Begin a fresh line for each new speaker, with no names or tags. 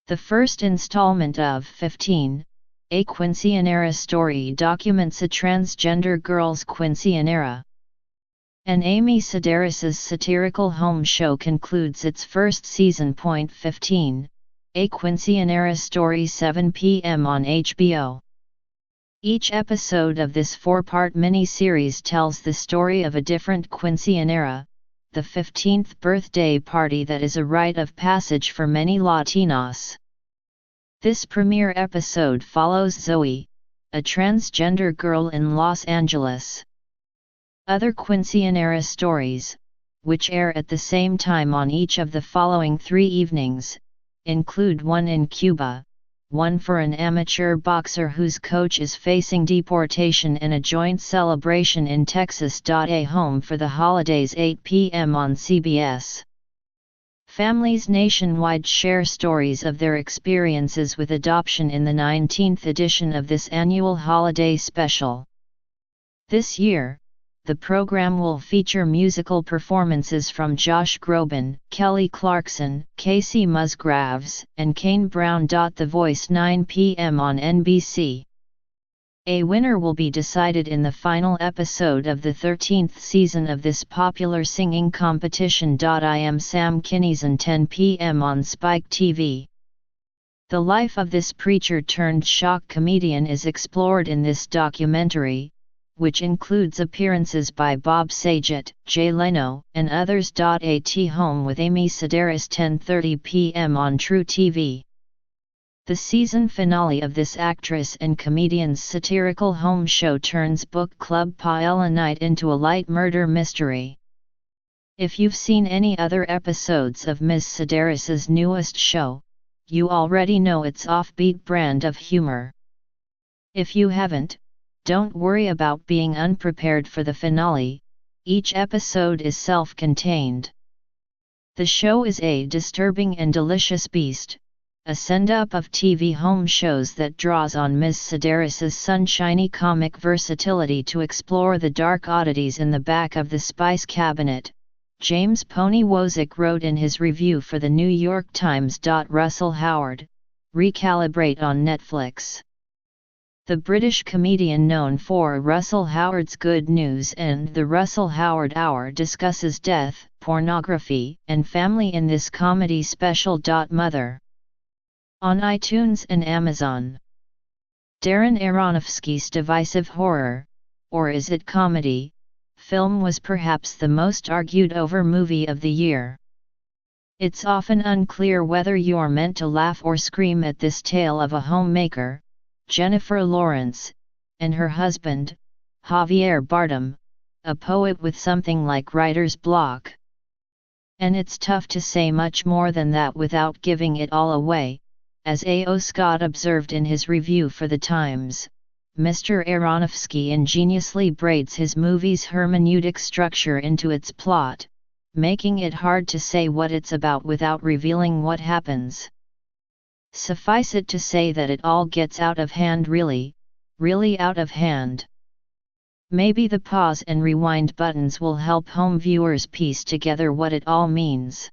The first installment of 15, a Quinceañera story documents a transgender girl's Quinceañera. And Amy Sedaris' satirical home show concludes its first season. 15, a Quinceañera story 7 p.m. on HBO. Each episode of this 4-part mini-series tells the story of a different Quinceañera, the 15th birthday party that is a rite of passage for many Latinos. This premiere episode follows Zoe, a transgender girl in Los Angeles. Other Quinceañera stories, which air at the same time on each of the following 3 evenings, include one in Cuba, one for an amateur boxer whose coach is facing deportation, and a joint celebration in Texas. A Home for the Holidays 8 p.m. on CBS. Families nationwide share stories of their experiences with adoption in the 19th edition of this annual holiday special. This year, the program will feature musical performances from Josh Groban, Kelly Clarkson, Casey Musgraves, and Kane Brown. The Voice 9 p.m. on NBC. A winner will be decided in the final episode of the 13th season of this popular singing competition. I Am Sam Kinison 10 p.m. on Spike TV. The life of this preacher-turned-shock comedian is explored in this documentary, which includes appearances by Bob Saget, Jay Leno, and others. At Home with Amy Sedaris 10:30 p.m. on True TV. The season finale of this actress and comedian's satirical home show turns book club paella night into a light murder mystery. If you've seen any other episodes of Ms. Sedaris's newest show, you already know its offbeat brand of humor. If you haven't, don't worry about being unprepared for the finale. Each episode is self-contained. The show is a disturbing and delicious beast, a send-up of TV home shows that draws on Ms. Sedaris's sunshiny comic versatility to explore the dark oddities in the back of the spice cabinet, James Pony Wozik wrote in his review for the New York Times. Russell Howard, Recalibrate on Netflix. The British comedian known for Russell Howard's Good News and The Russell Howard Hour discusses death, pornography, and family in this comedy special. Mother. On iTunes and Amazon. Darren Aronofsky's divisive horror, or is it comedy, film was perhaps the most argued over movie of the year. It's often unclear whether you're meant to laugh or scream at this tale of a homemaker, Jennifer Lawrence, and her husband, Javier Bardem, a poet with something like writer's block. And it's tough to say much more than that without giving it all away, as A.O. Scott observed in his review for The Times. Mr. Aronofsky ingeniously braids his movie's hermeneutic structure into its plot, making it hard to say what it's about without revealing what happens. Suffice it to say that it all gets out of hand, really out of hand. Maybe the pause and rewind buttons will help home viewers piece together what it all means.